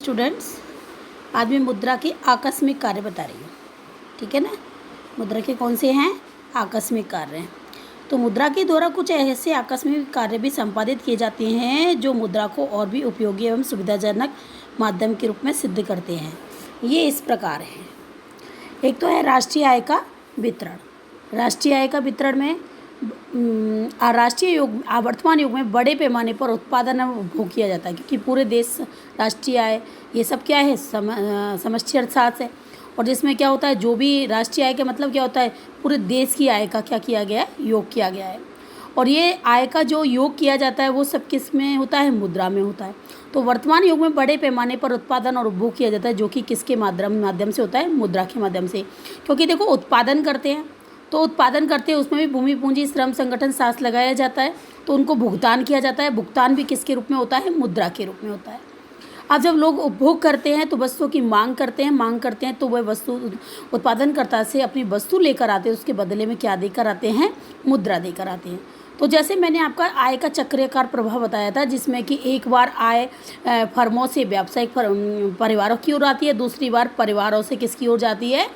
Students, आज मैं मुद्रा के आकस्मिक कार्य बता रही हूँ। ठीक है ना। मुद्रा के कौन से हैं? आकस्मिक कार्य हैं। तो मुद्रा के द्वारा कुछ ऐसे आकस्मिक कार्य भी संपादित किए जाते हैं जो मुद्रा को और भी उपयोगी एवं सुविधाजनक माध्यम के रूप में सिद्ध करते हैं। ये इस प्रकार है। एक तो है राष्ट्रीय आय का वितरण। राष्ट्रीय आय का वितरण में वर्तमान युग में बड़े पैमाने पर उत्पादन एवं उपभोग किया जाता है, क्योंकि पूरे देश राष्ट्रीय आय ये सब क्या है, समष्टि अर्थशास्त्र है। और जिसमें क्या होता है, जो भी राष्ट्रीय आय का मतलब क्या होता है, पूरे देश की आय का क्या किया गया है, योग किया गया है। और ये आय का जो योग किया जाता है वो सब किस में होता है, मुद्रा में होता है। तो वर्तमान युग में बड़े पैमाने पर उत्पादन और उपभोग किया जाता है, जो कि किसके माध्यम से होता है, मुद्रा के माध्यम से। क्योंकि देखो, उत्पादन करते हैं तो उत्पादन करते हैं, उसमें भी भूमि पूंजी श्रम संगठन साथ लगाया जाता है, तो उनको भुगतान किया जाता है। भुगतान भी किसके रूप में होता है, मुद्रा के रूप में होता है। अब जब लोग उपभोग करते हैं तो वस्तुओं की मांग करते हैं तो वह वस्तु उत्पादनकर्ता से अपनी वस्तु लेकर आते हैं, उसके बदले में क्या देकर आते हैं, मुद्रा देकर आते हैं। तो जैसे मैंने आपका आय का चक्राकार प्रभाव बताया था, जिसमें कि एक बार आय फर्मों से व्यावसायिक परिवारों की ओर आती है, दूसरी बार परिवारों से किसकी ओर जाती है,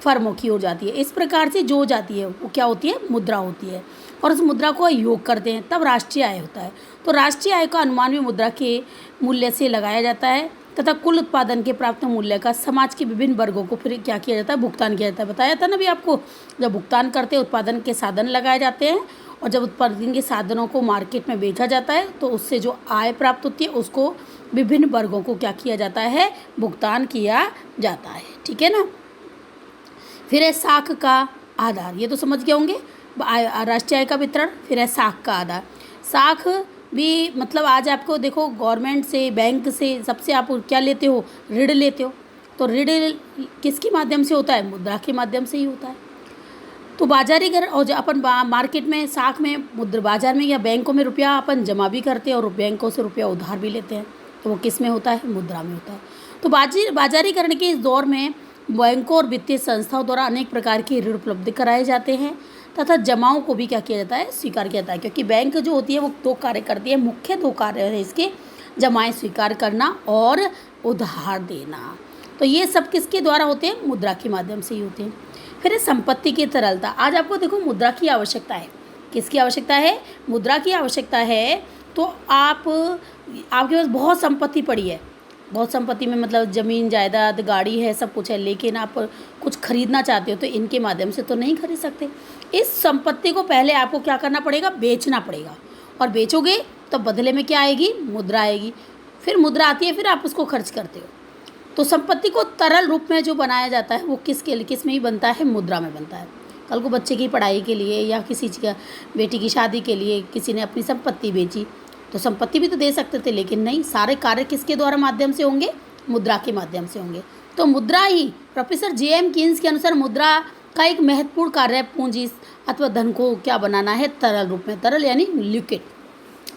फर्मों की ओर जाती है। इस प्रकार से जो जाती है वो क्या होती है, मुद्रा होती है। और उस मुद्रा को योग करते हैं, तब राष्ट्रीय आय होता है। तो राष्ट्रीय आय का अनुमान भी मुद्रा के मूल्य से लगाया जाता है, तथा कुल उत्पादन के प्राप्त मूल्य का समाज के विभिन्न वर्गों को फिर क्या किया जाता है, भुगतान किया जाता है। बताया था ना भी आपको, जब भुगतान करते हैं उत्पादन के साधन लगाए जाते हैं, और जब उत्पादन के साधनों को मार्केट में बेचा जाता है तो उससे जो आय प्राप्त होती है उसको विभिन्न वर्गों को क्या किया जाता है, भुगतान किया जाता है। ठीक है ना। फिर है साख का आधार। ये तो समझ गए होंगे, राष्ट्रीय आय का वितरण। फिर है साख का आधार। साख भी मतलब आज आपको देखो, गवर्नमेंट से, बैंक से, सबसे आप क्या लेते हो, ऋण लेते हो। तो ऋण किसके माध्यम से होता है, मुद्रा के माध्यम से ही होता है। तो बाजारीकरण, और अपन मार्केट में साख में मुद्रा बाजार में या बैंकों में रुपया अपन जमा भी करते हैं और बैंकों से रुपया उधार भी लेते हैं, तो वो किस में होता है, मुद्रा में होता है। तो बाजारीकरण के इस दौर में बैंकों और वित्तीय संस्थाओं द्वारा अनेक प्रकार के ऋण उपलब्ध कराए जाते हैं, तथा जमाओं को भी क्या किया जाता है, स्वीकार किया जाता है। क्योंकि बैंक जो होती है वो दो कार्य करती है, मुख्य दो कार्य है इसके, जमाएं स्वीकार करना और उधार देना। तो ये सब किसके द्वारा होते हैं, मुद्रा के माध्यम से ही होते हैं। फिर संपत्ति की तरलता। आज आपको देखो, मुद्रा की आवश्यकता है। किसकी आवश्यकता है, मुद्रा की आवश्यकता है। तो आपके पास बहुत संपत्ति पड़ी है, बहुत संपत्ति में मतलब ज़मीन जायदाद गाड़ी है, सब कुछ है, लेकिन आप कुछ खरीदना चाहते हो तो इनके माध्यम से तो नहीं खरीद सकते। इस संपत्ति को पहले आपको क्या करना पड़ेगा, बेचना पड़ेगा। और बेचोगे तो बदले में क्या आएगी, मुद्रा आएगी। फिर मुद्रा आती है, फिर आप उसको खर्च करते हो। तो संपत्ति को तरल रूप में जो बनाया जाता है वो किस में ही बनता है, मुद्रा में बनता है। कल को बच्चे की पढ़ाई के लिए या किसी बेटी की शादी के लिए किसी ने अपनी संपत्ति बेची, तो संपत्ति भी तो दे सकते थे, लेकिन नहीं, सारे कार्य किसके द्वारा माध्यम से होंगे, मुद्रा के माध्यम से होंगे। तो मुद्रा ही प्रोफेसर जे.एम. कीन्स के अनुसार मुद्रा का एक महत्वपूर्ण कार्य है पूंजी अथवा धन को क्या बनाना है, तरल रूप में। तरल यानी लिक्विड।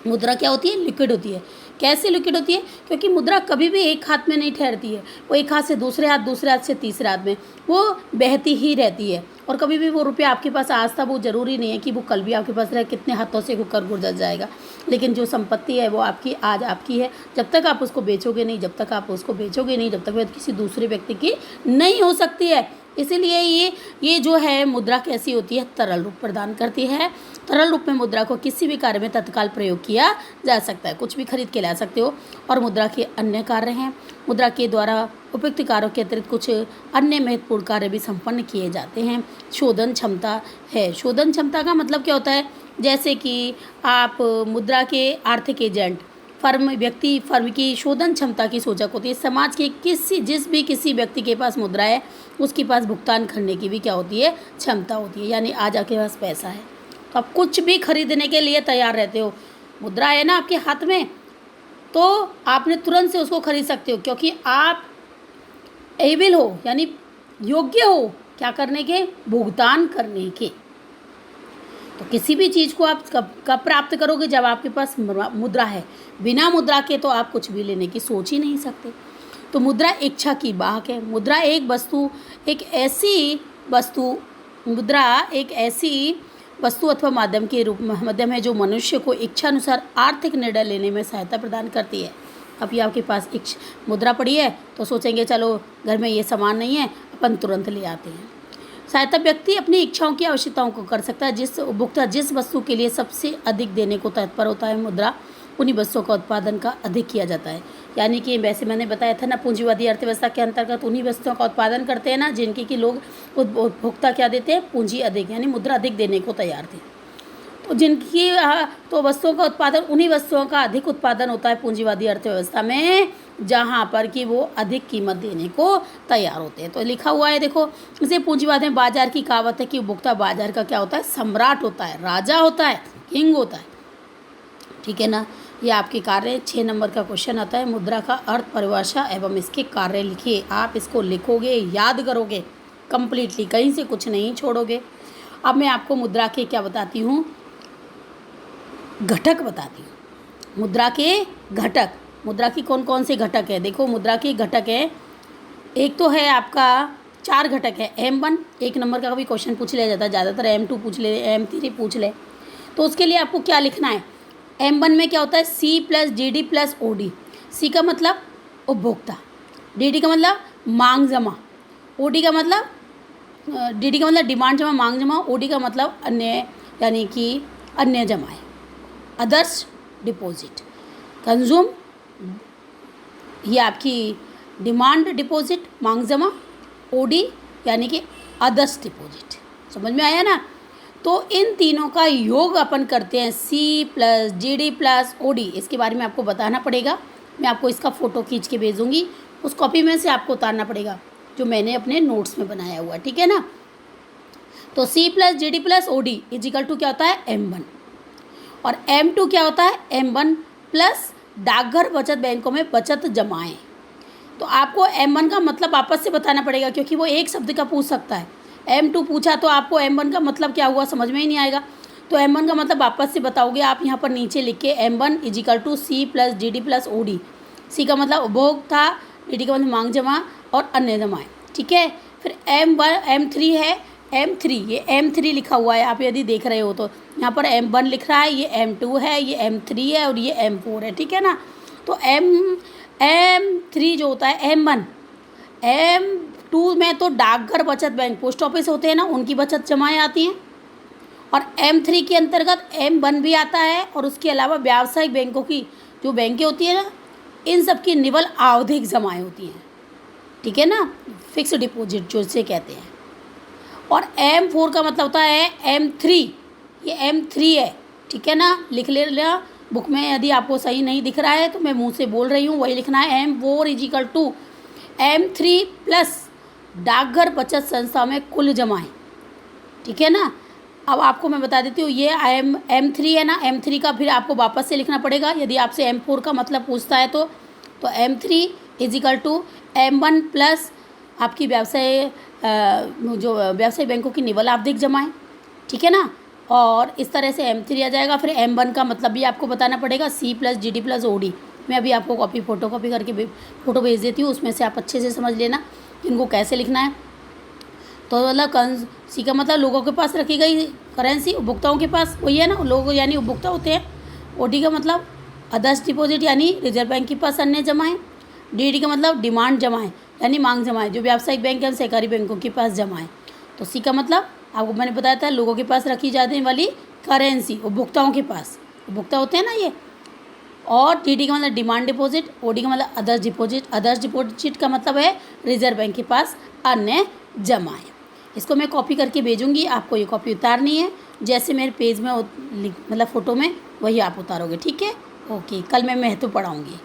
मुद्रा क्या होती है, लिक्विड होती है। कैसे लिक्विड होती है, क्योंकि मुद्रा कभी भी एक हाथ में नहीं ठहरती है, वो एक हाथ से दूसरे हाथ, दूसरे हाथ से तीसरे हाथ में वो बहती ही रहती है। और कभी भी वो रुपया आपके पास आज था, वो ज़रूरी नहीं है कि वो कल भी आपके पास रहे, कितने हाथों से वो कर गुजर जाएगा। लेकिन जो संपत्ति है वो आपकी आज आपकी है, जब तक आप उसको बेचोगे नहीं, जब तक वह किसी दूसरे व्यक्ति की नहीं हो सकती है। इसीलिए ये जो है मुद्रा कैसी होती है, तरल रूप प्रदान करती है। तरल रूप में मुद्रा को किसी भी कार्य में तत्काल प्रयोग किया जा सकता है, कुछ भी खरीद के ला सकते हो। और मुद्रा के अन्य कार्य हैं। मुद्रा के द्वारा उपयुक्त कार्यों के अतिरिक्त कुछ अन्य महत्वपूर्ण कार्य भी संपन्न किए जाते हैं। शोधन क्षमता है। शोधन क्षमता का मतलब क्या होता है, जैसे कि आप मुद्रा के आर्थिक एजेंट, फर्म की शोधन क्षमता की सूचक होती है। समाज के किसी व्यक्ति के पास मुद्रा है, उसके पास भुगतान करने की भी क्या होती है, क्षमता होती है। यानी आज आपके पास पैसा है तो आप कुछ भी खरीदने के लिए तैयार रहते हो। मुद्रा है ना आपके हाथ में, तो आपने तुरंत से उसको खरीद सकते हो, क्योंकि आप एबल हो, यानी योग्य हो क्या करने के, भुगतान करने के। तो किसी भी चीज़ को आप कब प्राप्त करोगे, जब आपके पास मुद्रा है। बिना मुद्रा के तो आप कुछ भी लेने की सोच ही नहीं सकते। तो मुद्रा इच्छा की वाहक है। मुद्रा एक ऐसी वस्तु अथवा माध्यम है जो मनुष्य को इच्छानुसार आर्थिक निर्णय लेने में सहायता प्रदान करती है। अभी आपके पास एक मुद्रा पड़ी है तो सोचेंगे चलो घर में ये सामान नहीं है, अपन तुरंत ले आते हैं। सहायता व्यक्ति अपनी इच्छाओं की आवश्यकताओं को कर सकता है। जिस उपभोक्ता जिस वस्तु के लिए सबसे अधिक देने को तत्पर होता है, मुद्रा उन्हीं वस्तुओं का उत्पादन का अधिक किया जाता है। यानी कि वैसे मैंने बताया था ना, पूंजीवादी अर्थव्यवस्था के अंतर्गत उन्हीं वस्तुओं का उत्पादन करते हैं ना जिनके कि लोग उपभोक्ता क्या देते हैं, पूंजी अधिक, यानी मुद्रा अधिक देने को तैयार थे। तो जिनकी तो वस्तुओं का उत्पादन, उन्हीं वस्तुओं का अधिक उत्पादन होता है पूंजीवादी अर्थव्यवस्था में जहाँ पर कि वो अधिक कीमत देने को तैयार होते हैं। तो लिखा हुआ है देखो, इसे पूंजीवाद में बाजार की कहावत है कि उपभोक्ता बाजार का क्या होता है, सम्राट होता है, राजा होता है, किंग होता है। ठीक है ना। ये आपके कार्य 6 नंबर का क्वेश्चन आता है। मुद्रा का अर्थ, परिभाषा एवं इसके कार्य लिखिए। आप इसको लिखोगे, याद करोगे कंप्लीटली, कहीं से कुछ नहीं छोड़ोगे। अब मैं आपको मुद्रा के क्या बताती हूँ, घटक बताती हूँ। मुद्रा के घटक, मुद्रा की कौन कौन से घटक है। देखो मुद्रा के घटक है, एक तो है आपका 4 घटक है। M1 1 नंबर का कभी क्वेश्चन पूछ लिया जाता है, ज़्यादातर M2 पूछ ले, M3 पूछ ले। तो उसके लिए आपको क्या लिखना है, M1 में क्या होता है, C + DD + OD। C का मतलब उपभोक्ता, DD का मतलब मांग जमा, OD का मतलब DD का मतलब डिमांड जमा, मांग जमा, OD का मतलब अन्य, यानी कि अन्य जमाएँ, अदर्स डिपॉजिट। कंज्यूम, ये आपकी डिमांड डिपॉजिट, मांग जमा, OD यानी कि अदर्स डिपॉजिट। समझ में आया ना। तो इन तीनों का योग अपन करते हैं, C + DD + OD। इसके बारे में आपको बताना पड़ेगा, मैं आपको इसका फ़ोटो खींच के भेजूँगी, उस कॉपी में से आपको उतारना पड़ेगा जो मैंने अपने नोट्स में बनाया हुआ, ठीक है ना। तो C + DD + OD = क्या होता है, M1। और M2 क्या होता है, M1 प्लस डाकघर बचत बैंकों में बचत जमाएँ। तो आपको M1 का मतलब वापस से बताना पड़ेगा क्योंकि वो एक शब्द का पूछ सकता है। M2 पूछा तो आपको M1 का मतलब क्या हुआ समझ में ही नहीं आएगा। तो M1 का मतलब वापस से बताओगे आप यहाँ पर नीचे लिख के, M1 = C + DD + OD। C का मतलब उपभोक्ता, DD का मतलब मांग जमा और अन्य जमाएँ, ठीक है। फिर M3 है, M3, ये M3 लिखा हुआ है, आप यदि देख रहे हो तो यहाँ पर M1 लिख रहा है, ये M2 है, ये M3 है और ये M4 है, ठीक है ना। तो M3 जो होता है M1, M2 में तो डाकघर बचत बैंक, पोस्ट ऑफिस होते हैं ना, उनकी बचत जमाएँ आती हैं। और M3 के अंतर्गत M1 भी आता है और उसके अलावा व्यावसायिक बैंकों की जो बैंकें होती हैं ना, इन सब की निवल आवधिक जमाएँ होती हैं, ठीक है ना, फिक्स डिपॉजिट जो इसे कहते हैं। और M4 का मतलब होता है M3, ये M3 है, ठीक है ना, लिख लेना बुक में। यदि आपको सही नहीं दिख रहा है तो मैं मुंह से बोल रही हूँ, वही लिखना है। M4 = M3 प्लस डाकघर बचत संस्था में कुल जमाएँ, ठीक है ना। अब आपको मैं बता देती हूँ, ये M3 है ना, M3 का फिर आपको वापस से लिखना पड़ेगा यदि आपसे M4 का मतलब पूछता है तो M3 = M1 प्लस आपकी जो व्यवसायिक बैंकों की निवल आवधिक जमाएँ, ठीक है ना। और इस तरह से M3 आ जाएगा। फिर M1 का मतलब भी आपको बताना पड़ेगा, C + DD + OD। मैं अभी आपको फ़ोटो कॉपी करके फ़ोटो भेज देती हूँ, उसमें से आप अच्छे से समझ लेना इनको कैसे लिखना है। तो मतलब C का मतलब लोगों के पास रखी गई करेंसी, उपभोक्ताओं के पास, वही है ना, लोग यानी उपभोक्ता होते हैं। OD का मतलब अदर्स डिपॉजिट यानी रिजर्व बैंक के पास अन्य जमाएँ। DD का मतलब डिमांड जमाएँ यानी मांग जमाएँ, जो व्यावसायिक बैंक या सहकारी बैंकों के पास जमाएँ। तो C का मतलब आपको मैंने बताया था, लोगों के पास रखी जाने वाली करेंसी, उपभोक्ताओं के पास, उपभोक्ता होते हैं ना ये। और DD का मतलब डिमांड डिपॉजिट, OD का मतलब अदर्स डिपॉजिट। अदर्स डिपॉजिट का मतलब है रिजर्व बैंक के पास अन्य जमाएँ। इसको मैं कॉपी करके भेजूँगी, आपको ये कॉपी उतारनी है, जैसे मेरे पेज में मतलब फ़ोटो में वही आप उतारोगे, ठीक है। ओके, कल मैं महत्व पढ़ाऊँगी।